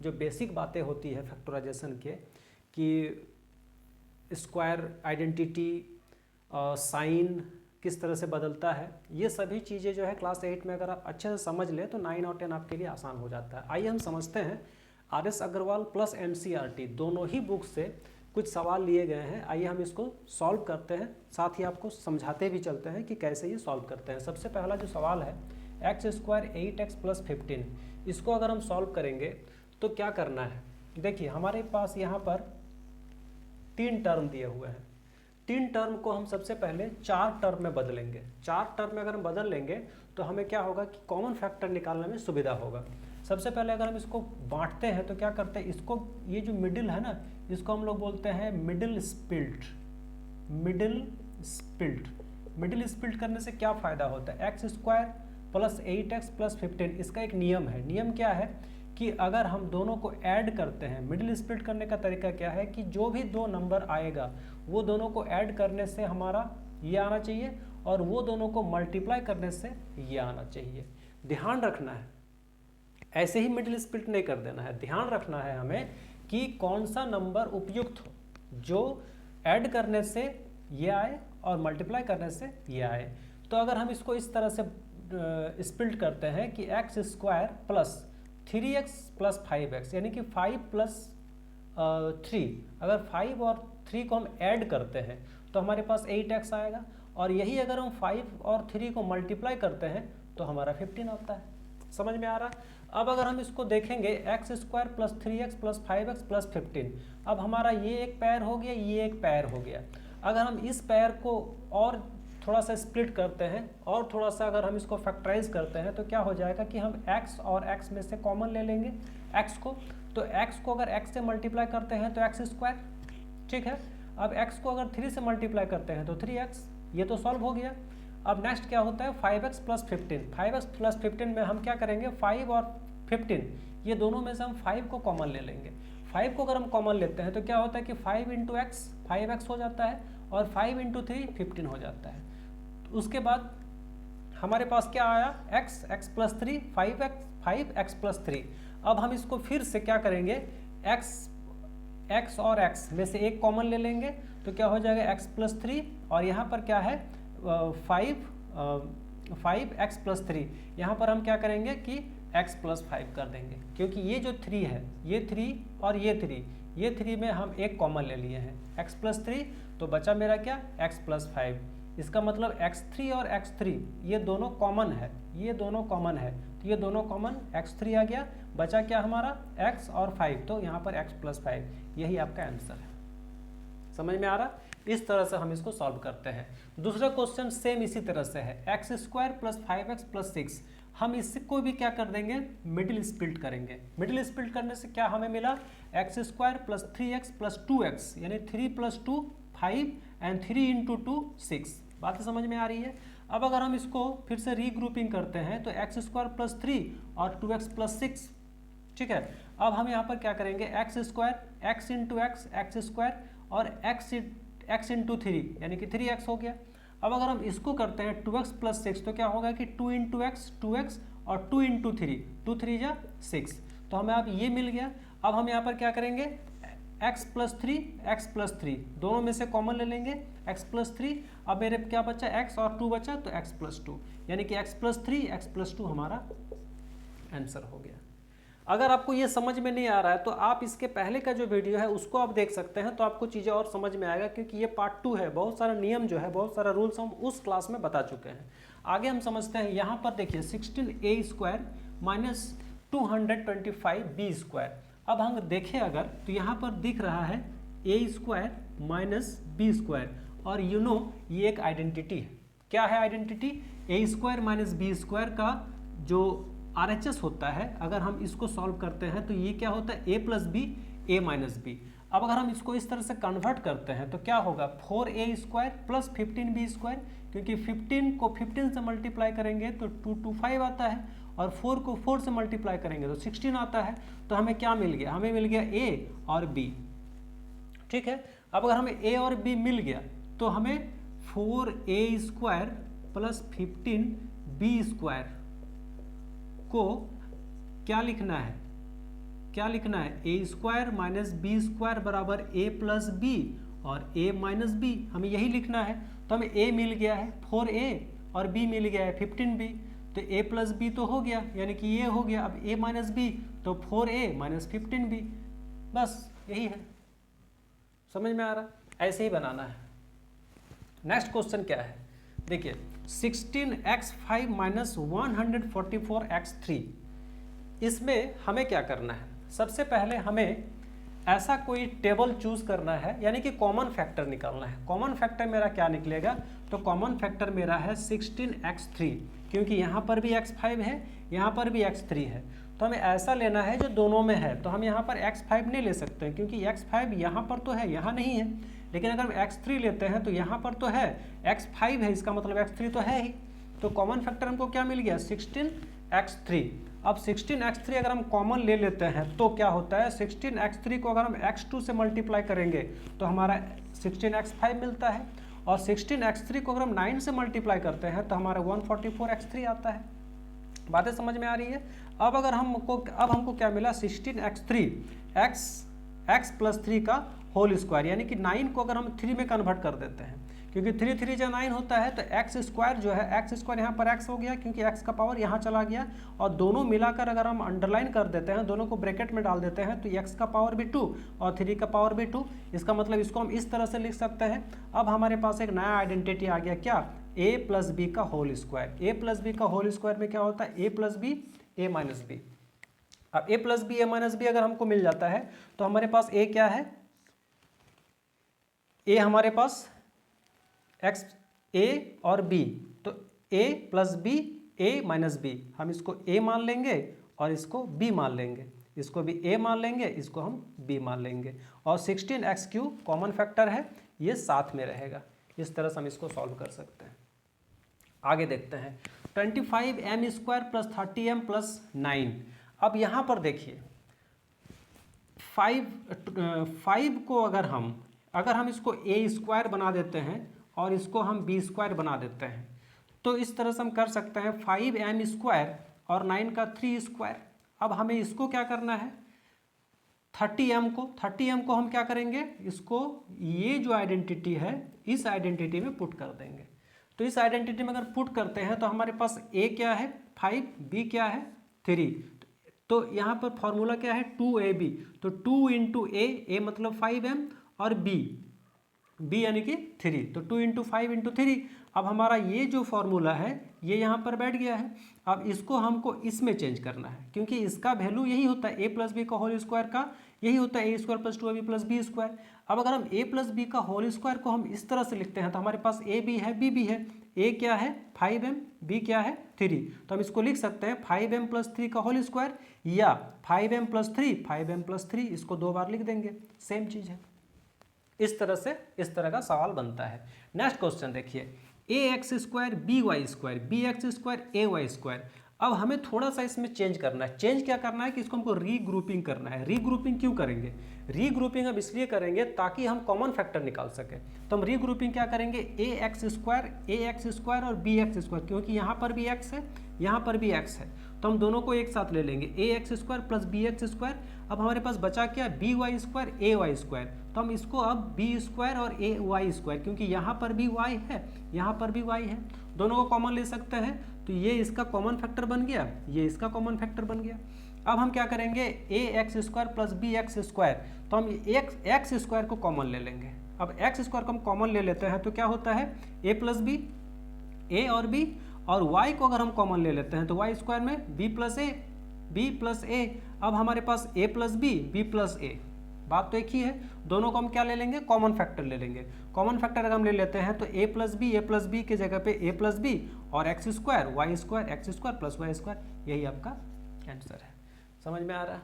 जो बेसिक बातें होती है फैक्टराइजेशन के, कि स्क्वायर आइडेंटिटी, साइन किस तरह से बदलता है, ये सभी चीज़ें जो है क्लास 8 में अगर आप अच्छे से समझ लें तो 9 और 10 आपके लिए आसान हो जाता है। आइए हम समझते हैं RS अग्रवाल प्लस NCERT दोनों ही बुक से कुछ सवाल लिए गए हैं। आइए हम इसको सॉल्व करते हैं, साथ ही आपको समझाते भी चलते हैं कि कैसे ये सॉल्व करते हैं। सबसे पहला जो सवाल है x² 8x + 15, इसको अगर हम सॉल्व करेंगे तो क्या करना है। देखिए हमारे पास यहाँ पर 3 टर्म दिए हुए हैं, 3 टर्म को हम सबसे पहले 4 टर्म में बदलेंगे। 4 टर्म में अगर हम बदल लेंगे तो हमें क्या होगा कि कॉमन फैक्टर निकालने में सुविधा होगा। सबसे पहले अगर हम इसको बांटते हैं तो क्या करते हैं, इसको ये जो मिडिल है ना, इसको हम लोग बोलते हैं मिडिल स्प्लिट। मिडिल स्प्लिट करने से क्या फ़ायदा होता है, x² + 8x + 15, इसका एक नियम है। नियम क्या है कि अगर हम दोनों को ऐड करते हैं, मिडिल स्प्लिट करने का तरीका क्या है कि जो भी 2 नंबर आएगा वो दोनों को ऐड करने से हमारा ये आना चाहिए और वो दोनों को मल्टीप्लाई करने से ये आना चाहिए। ध्यान रखना है, ऐसे ही मिडिल स्प्लिट नहीं कर देना है। ध्यान रखना है हमें कि कौन सा नंबर उपयुक्त हो, जो ऐड करने से ये आए और मल्टीप्लाई करने से ये आए। तो अगर हम इसको इस तरह से स्प्लिट करते हैं कि x² + 3x + 5x, यानी कि 5 + 3, अगर 5 और 3 को हम ऐड करते हैं तो हमारे पास 8x आएगा, और यही अगर हम 5 और 3 को मल्टीप्लाई करते हैं तो हमारा 15 आता है। समझ में आ रहा। अब अगर हम इसको देखेंगे x² + 3x + 5x + 15, अब हमारा ये एक पैर हो गया, ये एक पैर हो गया। अगर हम इस पैर को और थोड़ा सा स्प्लिट करते हैं और थोड़ा सा अगर हम इसको फैक्टराइज करते हैं तो क्या हो जाएगा कि हम x और x में से कॉमन ले लेंगे x को। तो x को अगर x से मल्टीप्लाई करते हैं तो x², ठीक है। अब x को अगर 3 से मल्टीप्लाई करते हैं तो 3x, ये तो सॉल्व हो गया। अब नेक्स्ट क्या होता है 5x + 15। 5x + 15 में हम क्या करेंगे, 5 और 15 ये दोनों में से हम 5 को कॉमन ले लेंगे। 5 को अगर हम कॉमन लेते हैं तो क्या होता है कि 5 × x 5x हो जाता है और 5 × 3 15 हो जाता है। उसके बाद हमारे पास क्या आया x + 3 5x + 3। अब हम इसको फिर से क्या करेंगे, x और x में से एक कॉमन ले लेंगे तो क्या हो जाएगा x + 3, और यहाँ पर क्या है 5x + 3, यहाँ पर हम क्या करेंगे कि x + 5 कर देंगे, क्योंकि ये जो 3 है, ये 3 और ये 3 में हम एक कॉमन ले लिए हैं x + 3, तो बचा मेरा क्या x + 5। इसका मतलब x3 और x3 ये दोनों कॉमन है, ये दोनों कॉमन है, तो ये दोनों कॉमन x3 आ गया, बचा क्या हमारा x और 5, तो यहाँ पर x + 5, यही आपका आंसर है। समझ में आ रहा। इस तरह से हम इसको सॉल्व करते हैं। दूसरा क्वेश्चन सेम इसी तरह से है, x² + 5x + 6। हम इसको भी क्या कर देंगे, मिडिल स्प्लिट करेंगे। मिडिल स्प्लिट करने से क्या हमें मिला, x² + 3x + 2x, यानी 3 + 2 5 एंड 3 × 2 6। बात समझ में आ रही है। अब अगर हम इसको फिर से रीग्रुपिंग करते हैं तो x² + 3 और 2x + 6, ठीक है। अब हम यहाँ पर क्या करेंगे, x² x × x² और x × 3, यानी कि 3x हो गया। अब अगर हम इसको करते हैं 2x + 6 तो क्या होगा कि 2 × x 2x और 2 × 3 2 3 जा 6, तो हमें अब ये मिल गया। अब हम यहाँ पर क्या करेंगे, x + 3 दोनों में से कॉमन ले लेंगे, x + 3। अब मेरे क्या बचा, x और 2 बचा, तो x + 2, यानी कि x + 3 x + 2 हमारा आंसर हो गया। अगर आपको ये समझ में नहीं आ रहा है तो आप इसके पहले का जो वीडियो है उसको आप देख सकते हैं, तो आपको चीज़ें और समझ में आएगा, क्योंकि ये पार्ट 2 है। बहुत सारा नियम जो है, बहुत सारा रूल्स हम उस क्लास में बता चुके हैं। आगे हम समझते हैं। यहाँ पर देखिए 16a² - 225b²। अब हम देखें अगर तो यहाँ पर दिख रहा है a² - b², और ये एक आइडेंटिटी है। क्या है आइडेंटिटी, a² - b² का जो RHS होता है, अगर हम इसको सॉल्व करते हैं तो ये क्या होता है, a + b a - b। अब अगर हम इसको इस तरह से कन्वर्ट करते हैं तो क्या होगा, 4a² + 15b², क्योंकि 15 को 15 से मल्टीप्लाई करेंगे तो 225 आता है, और 4 को 4 से मल्टीप्लाई करेंगे तो 16 आता है। तो हमें क्या मिल गया, हमें मिल गया a और b, ठीक है। अब अगर हमें a और b मिल गया तो हमें 4a² + 15b² को क्या लिखना है, क्या लिखना है, a square minus B square बराबर ए प्लस बी और ए माइनस बी, हमें यही लिखना है। तो हमें ए मिल गया है 4a और b मिल गया है 15b, तो a प्लस बी तो हो गया, यानी कि ये हो गया। अब a माइनस बी तो 4a माइनस 15b, बस यही है। समझ में आ रहा? ऐसे ही बनाना है। नेक्स्ट क्वेश्चन क्या है, देखिए 16x5 माइनस 144x3, इसमें हमें क्या करना है, सबसे पहले हमें ऐसा कोई टेबल चूज करना है, यानी कि कॉमन फैक्टर निकालना है। कॉमन फैक्टर मेरा क्या निकलेगा, तो कॉमन फैक्टर मेरा है 16x3, क्योंकि यहाँ पर भी x5 है, यहाँ पर भी x3 है, तो हमें ऐसा लेना है जो दोनों में है। तो हम यहाँ पर x5 नहीं ले सकते हैं, क्योंकि x5 यहाँ पर तो है, यहाँ नहीं है। लेकिन अगर हम x3 लेते हैं तो यहाँ पर तो है, x5 है, इसका मतलब x3 तो है ही। तो कॉमन फैक्टर हमको क्या मिल गया, 16x3। अब 16x3 अगर हम कॉमन ले लेते हैं तो क्या होता है, 16x3 को अगर हम x2 से मल्टीप्लाई करेंगे तो हमारा 16x5 मिलता है, और 16x3 को अगर हम 9 से मल्टीप्लाई करते हैं तो हमारा 144x3 आता है। बातें समझ में आ रही है? अब अगर हमको क्या मिला, 16x3 x प्लस 3 का होल स्क्वायर, यानी कि 9 को अगर हम 3 में कन्वर्ट कर देते हैं, क्योंकि 3 3 जब 9 होता है तो एक्स स्क्वायर जो है, एक्स स्क्वायर यहाँ पर एक्स हो गया, क्योंकि एक्स का पावर यहाँ चला गया, और दोनों मिलाकर अगर हम अंडरलाइन कर देते हैं, दोनों को ब्रैकेट में डाल देते हैं, तो एक्स का पावर भी 2 और 3 का पावर भी 2। इसका मतलब इसको हम इस तरह से लिख सकते हैं। अब हमारे पास एक नया आइडेंटिटी आ गया, क्या, ए प्लस बी का होल स्क्वायर। ए प्लस बी का होल स्क्वायर में क्या होता है, a plus B A minus B. अब ए प्लस बी ए माइनस बी अगर हमको मिल जाता है तो हमारे पास ए क्या है, ए हमारे पास एक्स ए और बी, तो ए प्लस बी ए माइनस बी, हम इसको ए मान लेंगे और इसको बी मान लेंगे, इसको भी ए मान लेंगे, इसको हम बी मान लेंगे, और 16x3 कॉमन फैक्टर है, ये साथ में रहेगा। इस तरह से हम इसको सॉल्व कर सकते हैं। आगे देखते हैं 25m square plus 30m plus 9। अब यहाँ पर देखिए 5 को अगर हम इसको ए स्क्वायर बना देते हैं और इसको हम बी स्क्वायर बना देते हैं, तो इस तरह से हम कर सकते हैं 5m स्क्वायर और 9 का 3 स्क्वायर। अब हमें इसको क्या करना है, 30m को हम क्या करेंगे, इसको ये जो आइडेंटिटी है इस आइडेंटिटी में पुट कर देंगे। तो इस आइडेंटिटी में अगर पुट करते हैं तो हमारे पास a क्या है 5, b क्या है 3, तो यहाँ पर फॉर्मूला क्या है 2ab, तो 2 इंटू ए मतलब 5m और b यानी कि 3, तो 2 इंटू 5 इंटू 3। अब हमारा ये जो फॉर्मूला है ये यहाँ पर बैठ गया है। अब इसको हमको इसमें चेंज करना है, क्योंकि इसका वैल्यू यही होता है, ए प्लस बी का होल स्क्वायर का यही होता है, a square plus 2ab plus b square. अब अगर हम ए प्लस बी का होल स्क्वायर को हम इस तरह से लिखते हैं तो हमारे पास ए बी है, बी भी है। ए क्या है 5m, बी क्या है 3, तो हम इसको लिख सकते हैं 5m प्लस 3 का होल स्क्वायर, या 5m प्लस 3, इसको 2 बार लिख देंगे, सेम चीज़ है। इस तरह का सवाल बनता है। नेक्स्ट क्वेश्चन देखिए, a x square b y square b x square a y square. अब हमें थोड़ा सा इसमें चेंज करना है। चेंज क्या करना है कि इसको हमको रीग्रुपिंग करना है। रीग्रुपिंग क्यों करेंगे, रीग्रुपिंग अब इसलिए करेंगे ताकि हम कॉमन फैक्टर निकाल सकें। तो हम रीग्रुपिंग क्या करेंगे, ए एक्स स्क्वायर और बी एक्स स्क्वायर, क्योंकि यहाँ पर भी एक्स है यहाँ पर भी एक्स है, तो हम दोनों को एक साथ ले लेंगे, a x square plus b x square. अब हमारे पास बचा क्या, b y square a y square, तो हम इसको अब बी स्क्वायर और ए वाई स्क्वायर, क्योंकि यहाँ पर भी वाई है यहाँ पर भी वाई है, दोनों को कॉमन ले सकते हैं, तो ये इसका कॉमन फैक्टर बन गया, ये इसका कॉमन फैक्टर बन गया। अब हम क्या करेंगे, a x square plus b x square, तो हम एक्स स्क्वायर को कॉमन ले लेंगे। अब एक्स स्क्वायर को हम कॉमन ले लेते हैं तो क्या होता है, ए प्लस बी, ए और बी, और y को अगर हम कॉमन ले लेते हैं तो y स्क्वायर में b प्लस ए। अब हमारे पास a प्लस बी प्लस ए, बात तो एक ही है। दोनों को हम क्या ले लेंगे, कॉमन फैक्टर ले लेंगे। कॉमन फैक्टर अगर हम ले लेते हैं तो a प्लस बी के जगह पे a प्लस बी और X square Y square X square plus Y square, यही आपका आंसर है। समझ में आ रहा है?